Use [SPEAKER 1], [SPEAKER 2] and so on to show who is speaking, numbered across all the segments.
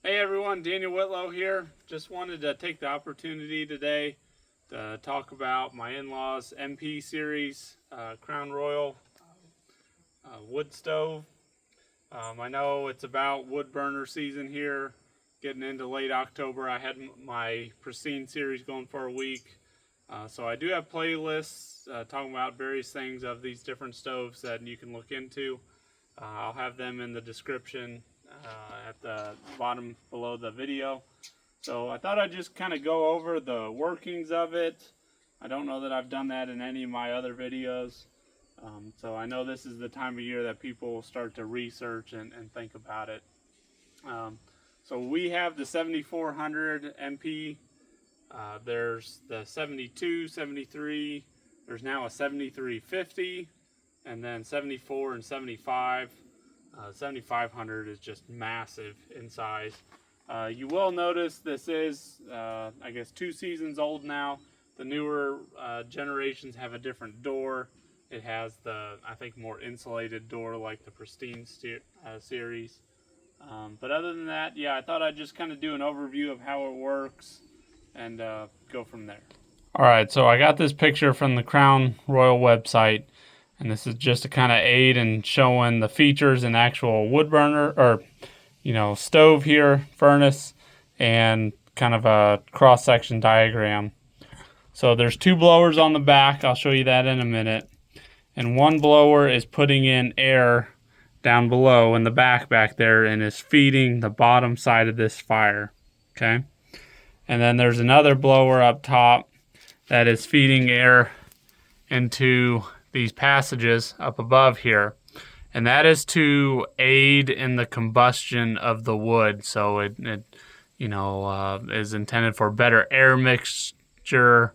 [SPEAKER 1] Hey everyone, Daniel Whitlow here. Just wanted to take the opportunity today to talk about my in-laws MP series Crown Royal wood stove. I know it's about wood burner season here, getting into late October. I had my Pristine series going for a week. So I do have playlists talking about various things of these different stoves that you can look into. I'll have them in the description at the bottom below the video. So I thought I'd just kind of go over the workings of it. I don't know that I've done that in any of my other videos. So I know this is the time of year that people start to research and think about it. So we have the 7400 MP. There's the 72, 73. There's now a 7350, and then 74 and 75. 7500 is just massive in size. You will notice this is, I guess, 2 seasons old now. The newer generations have a different door. It has the, I think, more insulated door like the Pristine series. But other than that, yeah, I thought I'd just kind of do an overview of how it works and go from there. All right, so I got this picture from the Crown Royal website, and this is just to kind of aid in showing the features in actual wood burner, or stove here, furnace, and kind of a cross-section diagram. So there's 2 blowers on the back. I'll show you that in a minute. And one blower is putting in air down below in the back there and is feeding the bottom side of this fire. Okay. And then there's another blower up top that is feeding air into these passages up above here. And that is to aid in the combustion of the wood. So it is intended for better air mixture,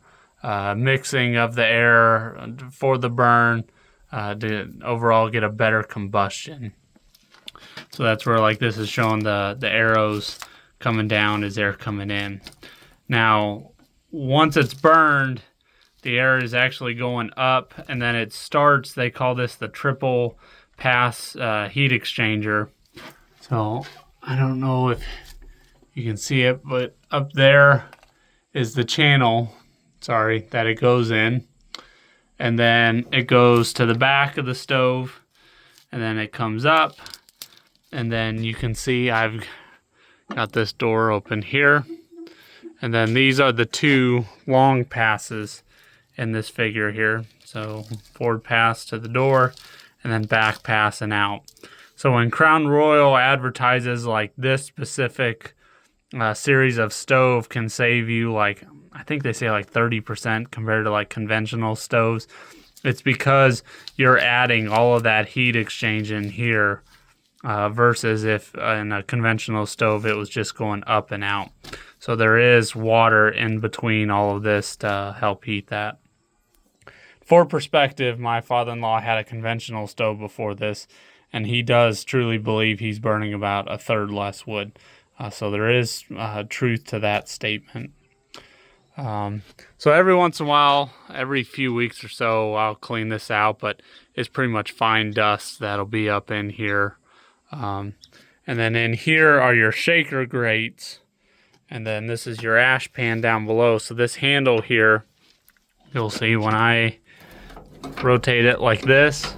[SPEAKER 1] mixing of the air for the burn, to overall get a better combustion. So that's where, like, this is showing the arrows coming down as air coming in. Now, once it's burned, the air is actually going up, and then it starts, they call this the triple pass heat exchanger. So I don't know if you can see it, but up there is the channel, that it goes in. And then it goes to the back of the stove, and then it comes up, and then you can see I've got this door open here. And then these are the 2 long passes in this figure here. So forward pass to the door, and then back pass and out. So when Crown Royal advertises like this specific series of stove can save you, like, I think they say like 30% compared to like conventional stoves, it's because you're adding all of that heat exchange in here, versus if in a conventional stove it was just going up and out. So there is water in between all of this to help heat that. For perspective, my father-in-law had a conventional stove before this, and he does truly believe he's burning about 1/3 less wood. So there is truth to that statement. So every once in a while, every few weeks or so, I'll clean this out, but it's pretty much fine dust that'll be up in here. And then in here are your shaker grates, and then this is your ash pan down below. So this handle here, you'll see when I rotate it like this,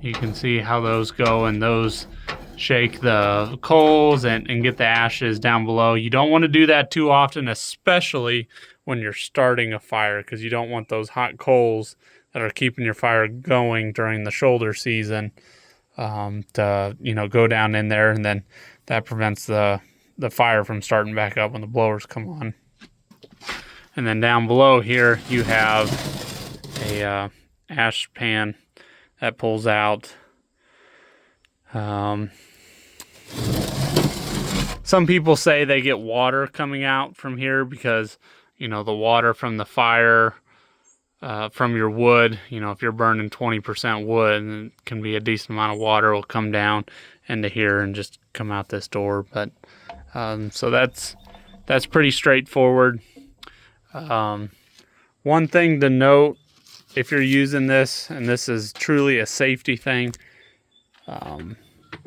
[SPEAKER 1] you can see how those go, and those shake the coals and get the ashes down below. You don't want to do that too often, especially when you're starting a fire, because you don't want those hot coals that are keeping your fire going during the shoulder season to go down in there, and then that prevents the fire from starting back up when the blowers come on. And then down below here you have a ash pan that pulls out. Some people say they get water coming out from here because the water from the fire, from your wood, if you're burning 20% wood, it can be a decent amount of water will come down into here and just come out this door. But so that's pretty straightforward. One thing to note, if you're using this, and this is truly a safety thing,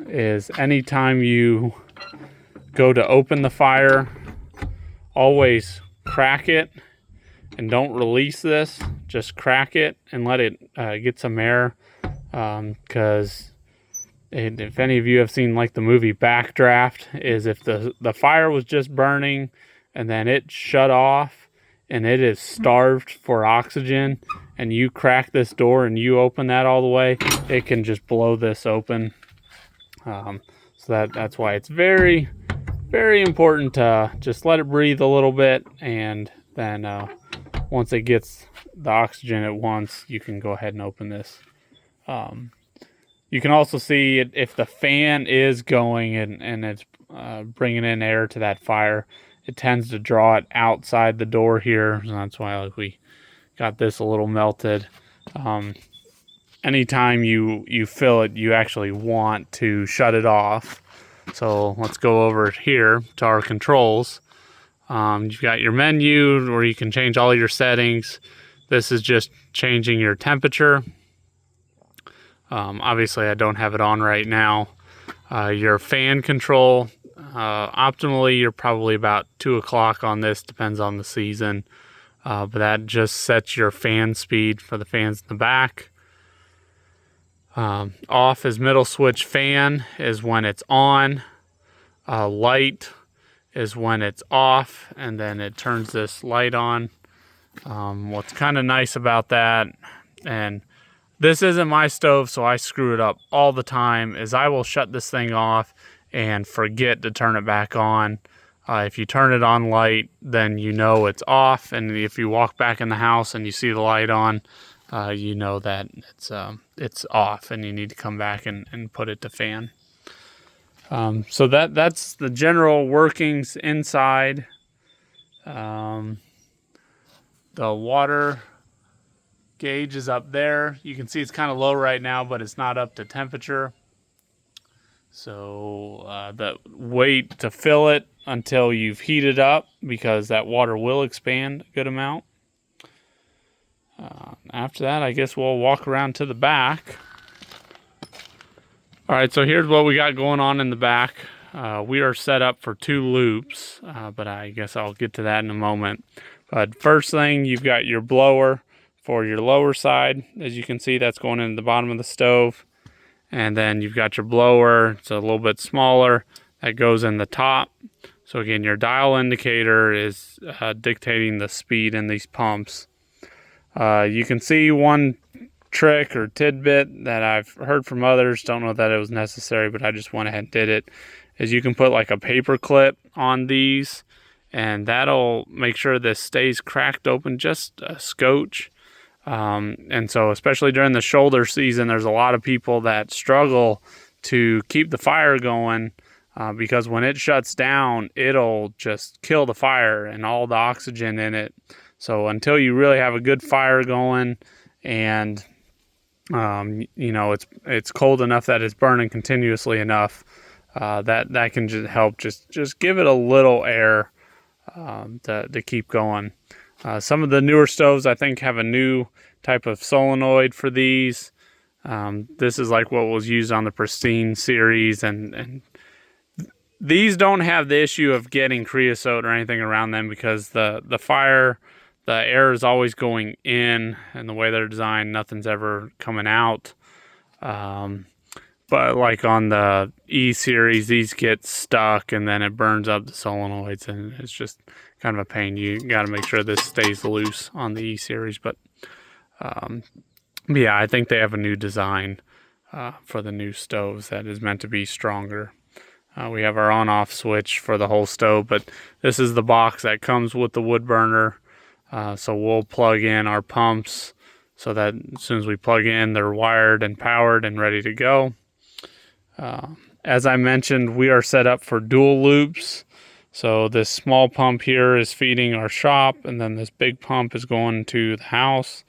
[SPEAKER 1] is anytime you go to open the fire, always crack it and don't release this. Just crack it and let it get some air, because if any of you have seen like the movie Backdraft, is if the fire was just burning and then it shut off and it is starved for oxygen, and you crack this door and you open that all the way, it can just blow this open. So that's why it's very, very important to just let it breathe a little bit, and then once it gets the oxygen it wants, you can go ahead and open this. You can also see it, if the fan is going and it's bringing in air to that fire, it tends to draw it outside the door here. So that's why, like, we got this a little melted. Anytime you fill it, you actually want to shut it off. So let's go over here to our controls. You've got your menu where you can change all your settings. This is just changing your temperature. Obviously I don't have it on right now. Your fan control, optimally you're probably about 2 o'clock on this, depends on the season. But that just sets your fan speed for the fans in the back. Off is middle switch fan is when it's on. Light is when it's off, and then it turns this light on. What's kind of nice about that, and this isn't my stove, so I screw it up all the time, is I will shut this thing off and forget to turn it back on. If you turn it on light, then you know it's off, and if you walk back in the house and you see the light on, you know that it's off, and you need to come back and put it to fan. So that's the general workings inside. The water gauge is up there. You can see it's kind of low right now, but it's not up to temperature. So wait to fill it until you've heated up, because that water will expand a good amount. After that, I guess we'll walk around to the back. All right, so here's what we got going on in the back. We are set up for 2 loops, but I guess I'll get to that in a moment. But first thing, you've got your blower for your lower side. As you can see, that's going into the bottom of the stove. And then you've got your blower, it's a little bit smaller, that goes in the top. So again, your dial indicator is dictating the speed in these pumps. You can see one trick or tidbit that I've heard from others, don't know that it was necessary, but I just went ahead and did it, is you can put like a paper clip on these, and that'll make sure this stays cracked open just a scotch. And so especially during the shoulder season, there's a lot of people that struggle to keep the fire going, because when it shuts down, it'll just kill the fire and all the oxygen in it. So until you really have a good fire going, and you know, it's cold enough that it's burning continuously enough, that can just help just give it a little air to keep going. Some of the newer stoves, I think, have a new type of solenoid for these. This is like what was used on the Pristine series, and these don't have the issue of getting creosote or anything around them, because the air is always going in, and the way they're designed, nothing's ever coming out. But like on the E series, these get stuck and then it burns up the solenoids, and it's just kind of a pain. You got to make sure this stays loose on the E series. But yeah, I think they have a new design for the new stoves that is meant to be stronger. We have our on-off switch for the whole stove, but this is the box that comes with the wood burner. So we'll plug in our pumps so that as soon as we plug in, they're wired and powered and ready to go. As I mentioned, we are set up for dual loops. So this small pump here is feeding our shop, and then this big pump is going to the house.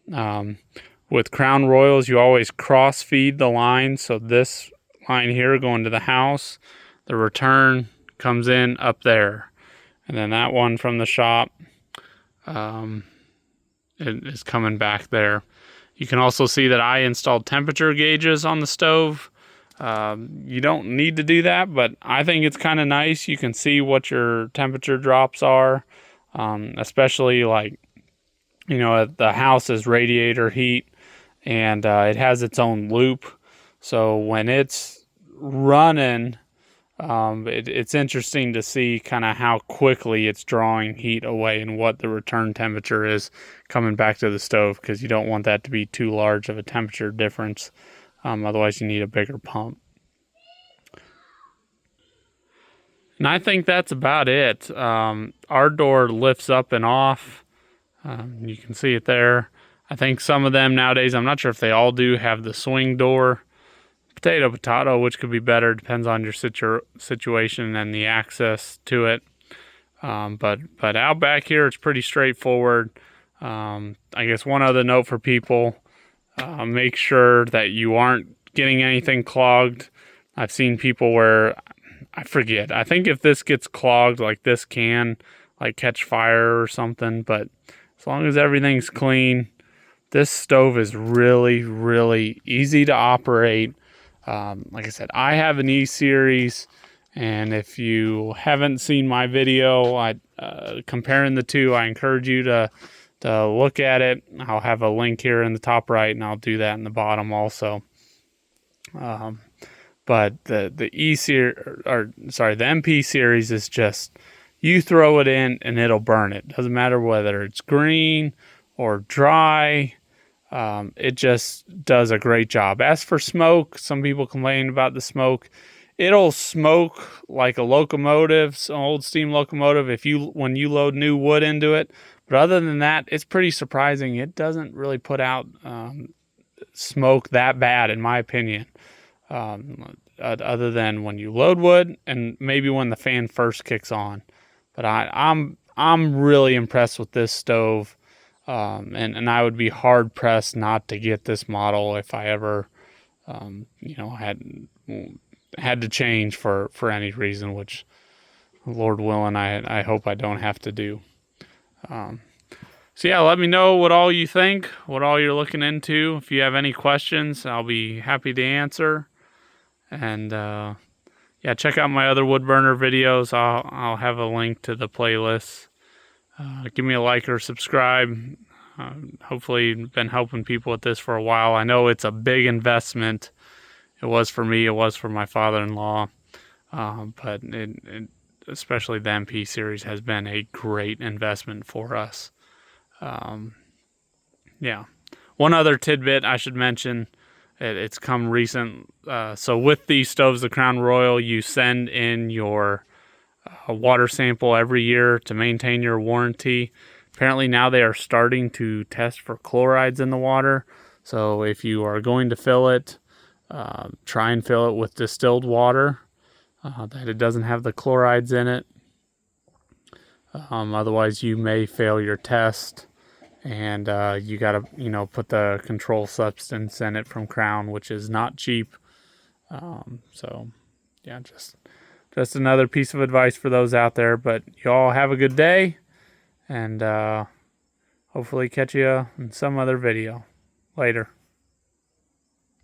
[SPEAKER 1] With Crown Royals, you always cross feed the line. So this line here going to the house, the return comes in up there. And then that one from the shop, it is coming back there. You can also see that I installed temperature gauges on the stove. You don't need to do that, but I think it's kind of nice. You can see what your temperature drops are, especially like, the house is radiator heat, and it has its own loop. So when it's running, it's interesting to see kind of how quickly it's drawing heat away and what the return temperature is coming back to the stove, because you don't want that to be too large of a temperature difference. Otherwise, you need a bigger pump. And I think that's about it. Our door lifts up and off. You can see it there. I think some of them nowadays, I'm not sure if they all do, have the swing door. Potato, which could be better. Depends on your situation and the access to it. But out back here, it's pretty straightforward. I guess one other note for people, make sure that you aren't getting anything clogged. I've seen people where, I forget, I think if this gets clogged, like this can like catch fire or something, but as long as everything's clean, this stove is really, really easy to operate. Like I said, I have an E-Series, and if you haven't seen my video comparing the two, I encourage you to look at it. I'll have a link here in the top right, and I'll do that in the bottom also. But the E-Series, the MP series is just, you throw it in and it'll burn it. Doesn't matter whether it's green or dry. It just does a great job. As for smoke, some people complain about the smoke. It'll smoke like a locomotive, an old steam locomotive, when you load new wood into it. But other than that, it's pretty surprising. It doesn't really put out smoke that bad, in my opinion. Other than when you load wood and maybe when the fan first kicks on. But I'm really impressed with this stove. And I would be hard pressed not to get this model if I ever, had to change for any reason, which, Lord willing, I hope I don't have to do. So yeah, let me know what all you think, what all you're looking into. If you have any questions, I'll be happy to answer. And yeah, check out my other wood burner videos. I'll have a link to the playlist. Give me a like or subscribe. Hopefully been helping people with this for a while. I know it's a big investment. It was for me. It was for my father-in-law. But especially the MP series has been a great investment for us. Yeah. One other tidbit I should mention. It's come recent. So with these stoves, the Crown Royal, you send in your water sample every year to maintain your warranty. Apparently now they are starting to test for chlorides in the water. So if you are going to fill it, try and fill it with distilled water, that it doesn't have the chlorides in it. Otherwise you may fail your test. And you got to, put the control substance in it from Crown, which is not cheap. So, yeah, just another piece of advice for those out there. But you all have a good day, and hopefully catch you in some other video. Later.